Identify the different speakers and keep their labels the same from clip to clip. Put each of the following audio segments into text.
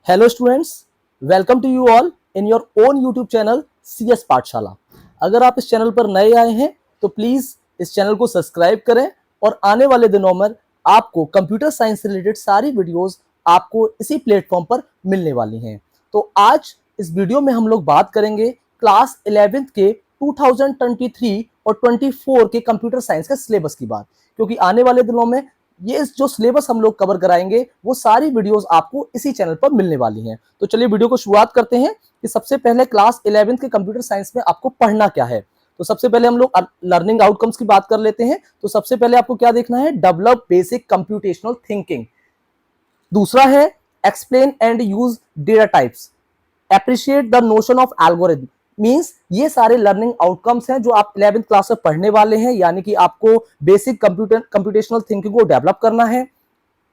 Speaker 1: Hello students, welcome to you all in your own YouTube channel CS Pathshala. अगर आप इस channel पर नए आए हैं तो प्लीज इस चैनल को सब्सक्राइब करें और आने वाले दिनों में आपको कंप्यूटर साइंस से रिलेटेड सारी वीडियोस आपको इसी प्लेटफॉर्म पर मिलने वाली हैं। तो आज इस वीडियो में हम लोग बात करेंगे क्लास 11th के 2023 और 24 के कंप्यूटर साइंस के सिलेबस की बात, क्योंकि आने वाले दिनों में ये जो सिलेबस हम लोग कवर कराएंगे वो सारी वीडियोस आपको इसी चैनल पर मिलने वाली हैं। तो चलिए वीडियो को शुरुआत करते हैं कि सबसे पहले क्लास 11th के कंप्यूटर साइंस में आपको पढ़ना क्या है। तो सबसे पहले हम लोग लर्निंग आउटकम्स की बात कर लेते हैं। तो सबसे पहले आपको क्या देखना है, डेवलप बेसिक कंप्यूटेशनल थिंकिंग। दूसरा है explain and use data types, appreciate the notion of algorithm. Means ये सारे लर्निंग आउटकम्स हैं जो आप 11th क्लास में पढ़ने वाले हैं, यानी कि आपको बेसिक कंप्यूटेशनल थिंकिंग को डेवलप करना है।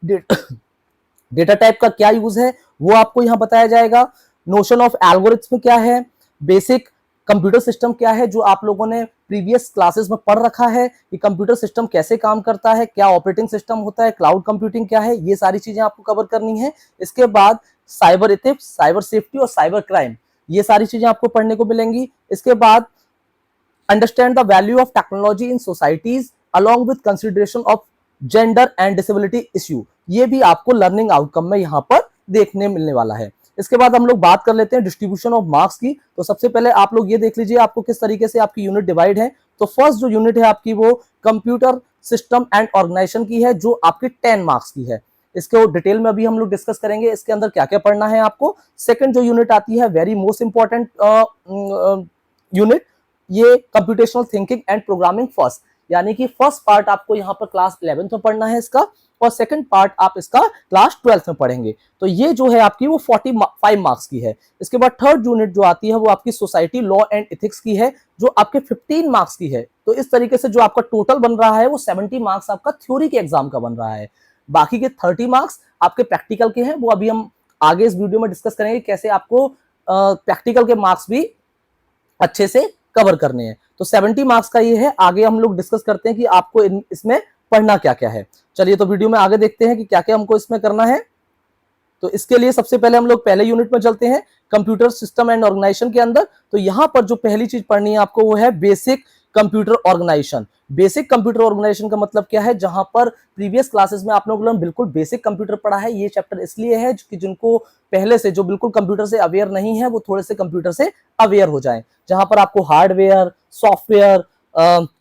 Speaker 1: डेटा टाइप का क्या यूज है वो आपको यहां बताया जाएगा। नोशन ऑफ एल्गोरिथम क्या है, बेसिक कंप्यूटर सिस्टम क्या है जो आप लोगों ने प्रीवियस क्लासेस में पढ़ रखा है कि कंप्यूटर सिस्टम कैसे काम करता है, क्या ऑपरेटिंग सिस्टम होता है, क्लाउड कंप्यूटिंग क्या है, ये सारी चीजें आपको कवर करनी है। इसके बाद साइबर एथिक्स, साइबर सेफ्टी और साइबर क्राइम, ये सारी चीजें आपको पढ़ने को मिलेंगी। इसके बाद understand the value of technology in societies along with consideration of gender and disability issue, ये भी आपको लर्निंग आउटकम में यहाँ पर देखने मिलने वाला है। इसके बाद हम लोग बात कर लेते हैं डिस्ट्रीब्यूशन ऑफ मार्क्स की। तो सबसे पहले आप लोग ये देख लीजिए आपको किस तरीके से आपकी यूनिट डिवाइड है। तो फर्स्ट जो यूनिट है आपकी वो कंप्यूटर सिस्टम एंड ऑर्गेनाइजेशन की है जो आपकी 10 मार्क्स की है। इसको डिटेल में अभी हम लोग डिस्कस करेंगे इसके अंदर क्या क्या पढ़ना है आपको। सेकंड जो यूनिट आती है, वेरी मोस्ट इंपॉर्टेंट यूनिट, ये computational thinking and programming first, यानी कि फर्स्ट पार्ट आपको यहाँ पर क्लास 11th में पढ़ना है इसका, और सेकंड पार्ट आप इसका क्लास 12th में पढ़ेंगे। तो ये जो है आपकी वो 45 मार्क्स की है। इसके बाद थर्ड यूनिट जो आती है वो आपकी सोसाइटी, लॉ एंड एथिक्स की है जो आपके 15 मार्क्स की है। तो इस तरीके से जो आपका टोटल बन रहा है वो 70 मार्क्स आपका थ्योरी के एग्जाम का बन रहा है। बाकी के 30 मार्क्स आपके प्रैक्टिकल के हैं, वो अभी हम आगे इस वीडियो में डिस्कस करेंगे कैसे आपको प्रैक्टिकल के मार्क्स भी अच्छे से कवर करने हैं। तो 70 मार्क्स का ये है। आगे हम लोग डिस्कस करते हैं कि आपको इसमें पढ़ना क्या क्या है। चलिए तो वीडियो में आगे देखते हैं कि क्या क्या हमको इसमें करना है। तो इसके लिए सबसे पहले हम लोग पहले यूनिट में चलते हैं, कंप्यूटर सिस्टम एंड ऑर्गेनाइजेशन के अंदर। तो यहां पर जो पहली चीज पढ़नी है आपको वो है basic computer organisation. Basic computer organisation का मतलब क्या है, जहां पर प्रीवियस क्लासेस में आप लोगों ने बिल्कुल बेसिक कंप्यूटर पढ़ा है। ये चैप्टर इसलिए है कि जिनको पहले से जो बिल्कुल कंप्यूटर से अवेयर नहीं है वो थोड़े से कंप्यूटर से अवेयर हो जाएं, जहां पर आपको hardware, software,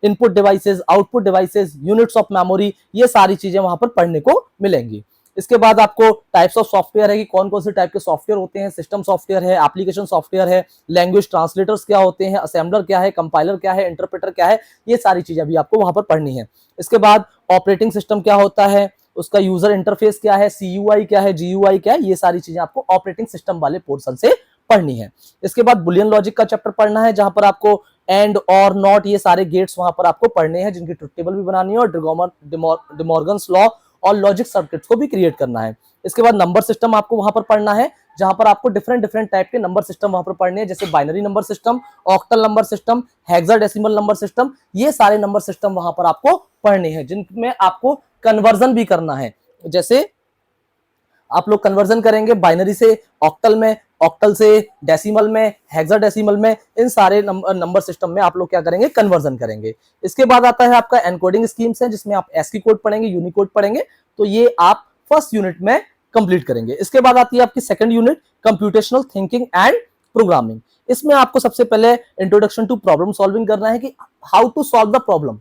Speaker 1: input devices, output devices, units of memory, ये सारी चीजें वहां पर पढ़ने को मिलेंगी। इसके बाद आपको टाइप्स ऑफ सॉफ्टवेयर है कि कौन कौन से टाइप के सॉफ्टवेयर होते हैं, सिस्टम सॉफ्टवेयर है, एप्लीकेशन सॉफ्टवेयर है, लैंग्वेज ट्रांसलेटर्स क्या होते हैं, असेंबलर क्या है, कंपाइलर क्या है, इंटरप्रेटर क्या है, ये सारी चीजें भी आपको वहां पर पढ़नी है। इसके बाद ऑपरेटिंग सिस्टम क्या होता है, उसका यूजर इंटरफेस क्या है, CUI क्या है, GUI क्या है, ये सारी चीजें आपको ऑपरेटिंग सिस्टम वाले पोर्शन से पढ़नी है। इसके बाद बुलियन लॉजिक का चैप्टर पढ़ना है, जहां पर आपको एंड और नॉट, ये सारे गेट्स वहां पर आपको पढ़ने हैं, जिनकी ट्रुथ टेबल भी बनानी है, और डिमॉर्गन्स लॉ और लॉजिक सर्किट्स को भी क्रिएट करना है। इसके बाद नंबर सिस्टम आपको वहां पर पढ़ना है, जहां पर आपको डिफरेंट टाइप के नंबर सिस्टम वहां पर पढ़ने हैं, जैसे binary number system, octal number system, hexadecimal number system, ये सारे नंबर सिस्टम वहां पर आपको पढ़ने हैं, जिनमें आपको कन्वर्जन भी करना है। जैसे आप लोग कन्वर्जन करेंगे बाइनरी से ऑक्टल में, ऑक्टल से डेसिमल में, हेक्साडेसिमल में, इन सारे नंबर सिस्टम में आप लोग क्या करेंगे, कन्वर्जन करेंगे। इसके बाद आता है आपका एनकोडिंग स्कीम्स है, जिसमें आप ASCII कोड पढ़ेंगे, यूनिकोड पढ़ेंगे। तो ये आप फर्स्ट यूनिट में कंप्लीट करेंगे। इसके बाद आती है आपकी second unit, computational thinking and programming. इसमें आपको सबसे पहले इंट्रोडक्शन टू प्रॉब्लम सॉल्विंग करना है कि how to solve the problem,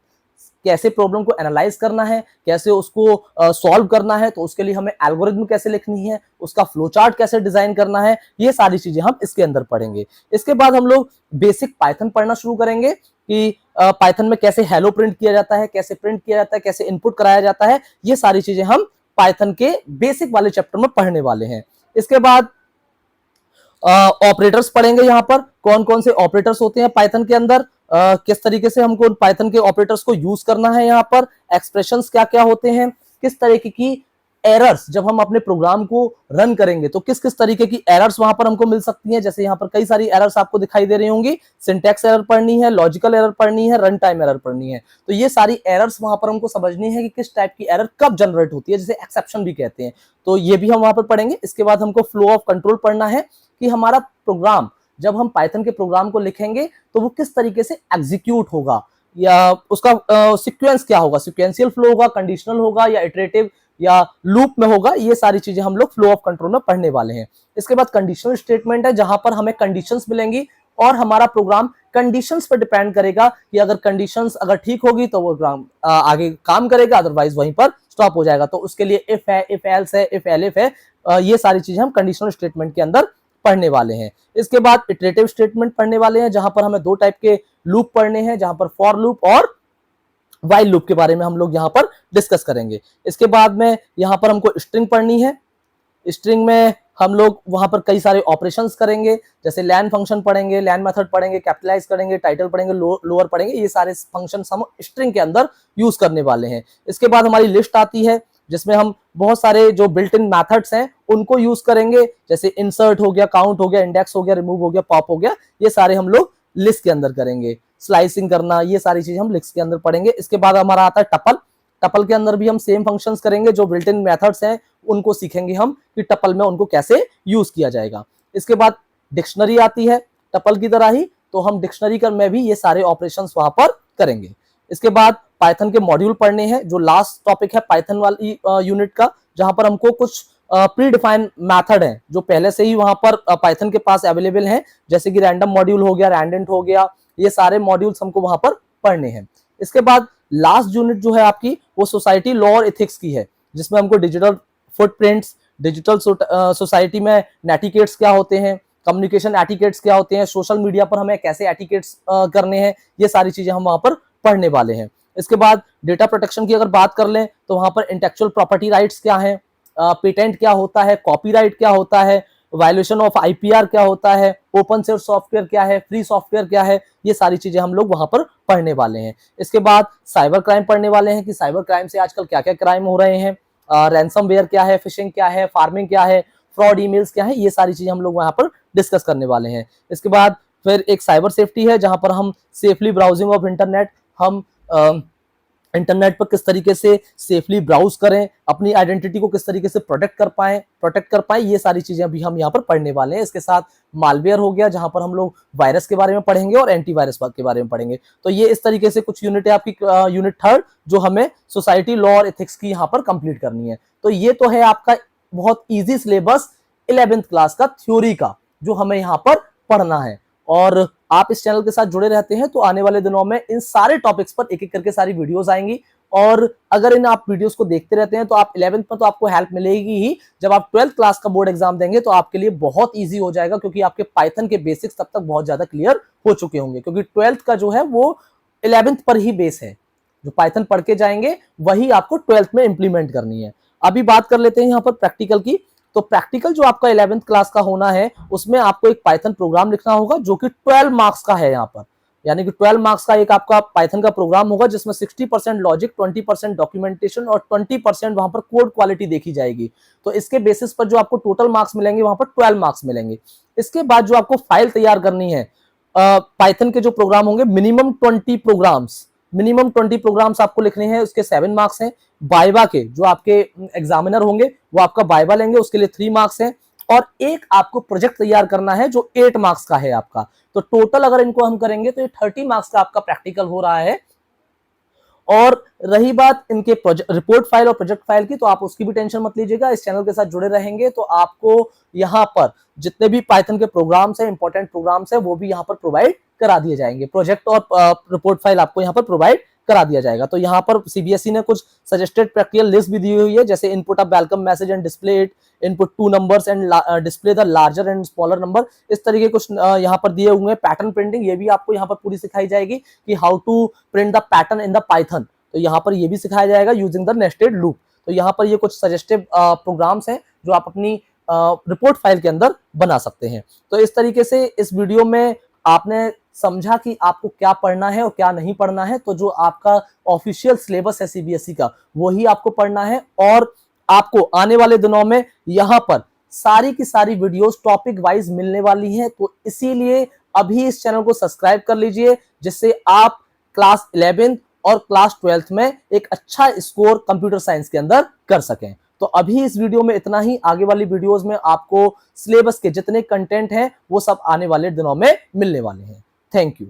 Speaker 1: कैसे प्रॉब्लम को एनालाइज करना है, कैसे उसको सॉल्व करना है। तो उसके लिए हमें एल्गोरिथम कैसे लिखनी है, उसका फ्लो चार्ट कैसे डिजाइन करना है, ये सारी चीजें हम इसके अंदर पढ़ेंगे। इसके बाद हम लोग बेसिक पाइथन पढ़ना शुरू करेंगे कि पाइथन में कैसे हेलो प्रिंट किया जाता है, कैसे प्रिंट किया जाता है, कैसे इनपुट कराया जाता है, ये सारी चीजें हम पाइथन के बेसिक वाले चैप्टर में पढ़ने वाले हैं। इसके बाद ऑपरेटर्स पढ़ेंगे, यहाँ पर कौन कौन से ऑपरेटर्स होते हैं पाइथन के अंदर, किस तरीके से हमको पाइथन के ऑपरेटर्स को यूज करना है, यहाँ पर एक्सप्रेशंस क्या क्या होते हैं, किस तरीके की एरर्स, जब हम अपने प्रोग्राम को रन करेंगे तो किस किस तरीके की एरर्स वहां पर हमको मिल सकती हैं। जैसे यहाँ पर कई सारी एरर्स आपको दिखाई दे रही होंगी, सिंटैक्स एरर पढ़नी है, लॉजिकल एरर पढ़नी है, रन टाइम एरर पढ़नी है। तो ये सारी एरर्स वहां पर हमको समझनी है कि किस टाइप की एरर कब जनरेट होती है, जिसे एक्सेप्शन भी कहते हैं। तो ये भी हम वहां पर पढ़ेंगे। इसके बाद हमको फ्लो ऑफ कंट्रोल पढ़ना है कि हमारा प्रोग्राम, जब हम पाइथन के प्रोग्राम को लिखेंगे तो वो किस तरीके से एग्जीक्यूट होगा, या उसका सीक्वेंस क्या होगा, सीक्वेंशियल फ्लो होगा, कंडीशनल होगा, या इटरेटिव या लूप में होगा। ये सारी चीजें हम लोग फ्लो ऑफ कंट्रोल में पढ़ने वाले हैं। इसके बाद कंडीशनल स्टेटमेंट है, जहां पर हमें कंडीशंस मिलेंगी और हमारा प्रोग्राम कंडीशंस पर डिपेंड करेगा कि अगर कंडीशंस अगर ठीक होगी तो वो प्रोग्राम आगे काम करेगा, अदरवाइज वहीं पर स्टॉप हो जाएगा। तो उसके लिए इफ है, इफ एल्स है, इफ एलिफ है, ये सारी चीजें हम कंडीशनल स्टेटमेंट के अंदर पढ़ने वाले हैं। इसके बाद इटरेटिव स्टेटमेंट पढ़ने वाले हैं, जहां पर हमें दो टाइप के लूप पढ़ने हैं, जहां पर फॉर लूप और वाइल लूप के बारे में हम लोग यहाँ पर डिस्कस करेंगे। इसके बाद में यहाँ पर हमको स्ट्रिंग पढ़नी है। स्ट्रिंग में हम लोग वहां पर कई सारे ऑपरेशंस करेंगे, जैसे लैन फंक्शन पढ़ेंगे, लैन मेथड पढ़ेंगे, कैपिटलाइज करेंगे, टाइटल पढ़ेंगे, लोअर पढ़ेंगे। ये सारे फंक्शंस हम स्ट्रिंग के अंदर यूज करने वाले हैं। इसके बाद हमारी लिस्ट आती है, जिसमें हम बहुत सारे जो बिल्ट इन मैथड्स हैं उनको यूज करेंगे, जैसे इंसर्ट हो गया, काउंट हो गया, इंडेक्स हो गया, रिमूव हो गया, पॉप हो गया। ये सारे हम लोग लिस्ट के अंदर करेंगे। स्लाइसिंग करना, ये सारी चीजें हम लिस्ट के अंदर पढ़ेंगे। इसके बाद हमारा आता है टपल। टपल के अंदर भी हम सेम फंक्शंस करेंगे, जो बिल्ट इन मेथड्स हैं उनको सीखेंगे हम कि टपल में उनको कैसे यूज किया जाएगा। इसके बाद डिक्शनरी आती है टपल की तरह ही, तो हम डिक्शनरी में भी ये सारे ऑपरेशंस वहां पर करेंगे। इसके बाद पाइथन के मॉड्यूल पढ़ने हैं, जो लास्ट टॉपिक है पाइथन वाली यूनिट का, जहां पर हमको कुछ प्री डिफाइंड मैथड है जो पहले से ही वहां पर पाइथन के पास अवेलेबल हैं, जैसे कि रैंडम मॉड्यूल हो गया, रैंडेंट हो गया। ये सारे मॉड्यूल्स हमको वहां पर पढ़ने हैं। इसके बाद लास्ट यूनिट जो है आपकी, वो सोसाइटी, लॉ और एथिक्स की है, जिसमें हमको डिजिटल फुटप्रिंट्स, डिजिटल सोसाइटी में नेटिकेट्स क्या होते हैं, कम्युनिकेशन एटिकेट्स क्या होते हैं, सोशल मीडिया पर हमें कैसे एटिकेट्स करने हैं, ये सारी चीजें हम वहां पर पढ़ने वाले हैं। इसके बाद डेटा प्रोटेक्शन की अगर बात कर लें तो वहां पर इंटेलेक्चुअल प्रॉपर्टी राइट्स क्या है, पेटेंट क्या होता है, कॉपीराइट क्या होता है, वायलेशन ऑफ आईपीआर क्या होता है, ओपन सोर्स सॉफ्टवेयर क्या है, फ्री सॉफ्टवेयर क्या है, ये सारी चीजें हम लोग वहां पर पढ़ने वाले हैं। इसके बाद साइबर क्राइम पढ़ने वाले हैं कि साइबर क्राइम से आजकल क्या क्या क्राइम हो रहे हैं, रैंसमवेयर क्या है, फिशिंग क्या है, फार्मिंग क्या है, फ्रॉड ईमेल्स क्या है, ये सारी चीजें हम लोग वहां पर डिस्कस करने वाले हैं। इसके बाद फिर एक साइबर सेफ्टी है, जहां पर हम सेफली ब्राउजिंग ऑफ इंटरनेट, हम इंटरनेट पर किस तरीके से सेफली ब्राउज करें, अपनी आइडेंटिटी को किस तरीके से प्रोटेक्ट कर पाए, ये सारी चीजें अभी हम यहाँ पर पढ़ने वाले हैं। इसके साथ मालवेयर हो गया, जहां पर हम लोग वायरस के बारे में पढ़ेंगे और एंटीवायरस के बारे में पढ़ेंगे। तो ये इस तरीके से कुछ यूनिट है आपकी यूनिट थर्ड, जो हमें सोसाइटी, लॉ और एथिक्स की यहाँ पर कंप्लीट करनी है। तो ये तो है आपका बहुत ईजी सिलेबस 11th क्लास का थ्योरी का, जो हमें यहाँ पर पढ़ना है। और आप इस चैनल के साथ जुड़े रहते हैं तो आने वाले दिनों में इन सारे टॉपिक्स पर एक एक करके सारी वीडियोस आएंगी। और अगर इन आप वीडियोस को देखते रहते हैं तो आप 11th में तो आपको हेल्प मिलेगी ही, जब आप 12th क्लास का बोर्ड एग्जाम देंगे तो आपके लिए बहुत इजी हो जाएगा, क्योंकि आपके पाइथन के बेसिक्स तब तक बहुत ज्यादा क्लियर हो चुके होंगे। क्योंकि 12th का जो है वो 11th पर ही बेस है, जो पाइथन पढ़ के जाएंगे वही आपको 12th में इंप्लीमेंट करनी है। अभी बात कर लेते हैं यहाँ पर प्रैक्टिकल की। तो प्रैक्टिकल जो आपका 11th क्लास का होना है, उसमें आपको एक पाइथन प्रोग्राम लिखना होगा, जो कि 12 मार्क्स का है यहाँ पर। यानी कि 12 मार्क्स का एक आपका पाइथन का प्रोग्राम होगा, जिसमें 60% लॉजिक, 20% डॉक्यूमेंटेशन और 20% वहां पर कोड क्वालिटी देखी जाएगी। तो इसके बेसिस पर जो आपको टोटल मार्क्स मिलेंगे, वहां पर 12 मार्क्स मिलेंगे। इसके बाद जो आपको फाइल तैयार करनी है, पाइथन के जो प्रोग्राम होंगे, मिनिमम 20 प्रोग्राम्स आपको लिखने हैं, उसके 7 मार्क्स हैं। वाइवा के जो आपके एग्जामिनर होंगे वो आपका वाइवा लेंगे, उसके लिए 3 मार्क्स हैं। और एक आपको प्रोजेक्ट तैयार करना है जो 8 मार्क्स का है आपका। तो टोटल अगर इनको हम करेंगे तो ये 30 मार्क्स का आपका प्रैक्टिकल हो रहा है। और रही बात इनके रिपोर्ट फाइल और प्रोजेक्ट फाइल की, तो आप उसकी भी टेंशन मत लीजिएगा। इस चैनल के साथ जुड़े रहेंगे तो आपको यहाँ पर जितने भी पाइथन के प्रोग्राम्स हैं, इंपॉर्टेंट प्रोग्राम्स हैं, वो भी यहाँ पर प्रोवाइड करा दिए जाएंगे। प्रोजेक्ट और रिपोर्ट फाइल आपको यहाँ पर प्रोवाइड करा दिया जाएगा। तो यहाँ पर सीबीएसई ने कुछ सजेस्टेड प्रैक्टिकल लिस्ट भी दी हुई है, जैसे input a welcome message and display it, input 2 numbers and display the larger and smaller number. इस तरीके कुछ यहाँ पर दिए हुए हैं। पैटर्न प्रिंटिंग ये भी आपको यहाँ पर पूरी सिखाई जाएगी कि how to print the pattern in the Python. तो यहाँ पर ये भी सिखाया जाएगा यूजिंग द नेस्टेड लूप। तो यहाँ पर ये कुछ सजेस्टिव प्रोग्राम्स हैं जो आप अपनी रिपोर्ट फाइल के अंदर बना सकते हैं। तो इस तरीके से इस वीडियो में आपने समझा कि आपको क्या पढ़ना है और क्या नहीं पढ़ना है। तो जो आपका ऑफिशियल सिलेबस है सीबीएसई का, वही आपको पढ़ना है। और आपको आने वाले दिनों में यहां पर सारी की सारी वीडियोस टॉपिक वाइज मिलने वाली हैं, तो इसीलिए अभी इस चैनल को सब्सक्राइब कर लीजिए, जिससे आप क्लास 11 और क्लास 12 में एक अच्छा स्कोर कंप्यूटर साइंस के अंदर कर सकें। तो अभी इस वीडियो में इतना ही। आगे वाली वीडियोस में आपको सिलेबस के जितने कंटेंट हैं वो सब आने वाले दिनों में मिलने वाले हैं। Thank you.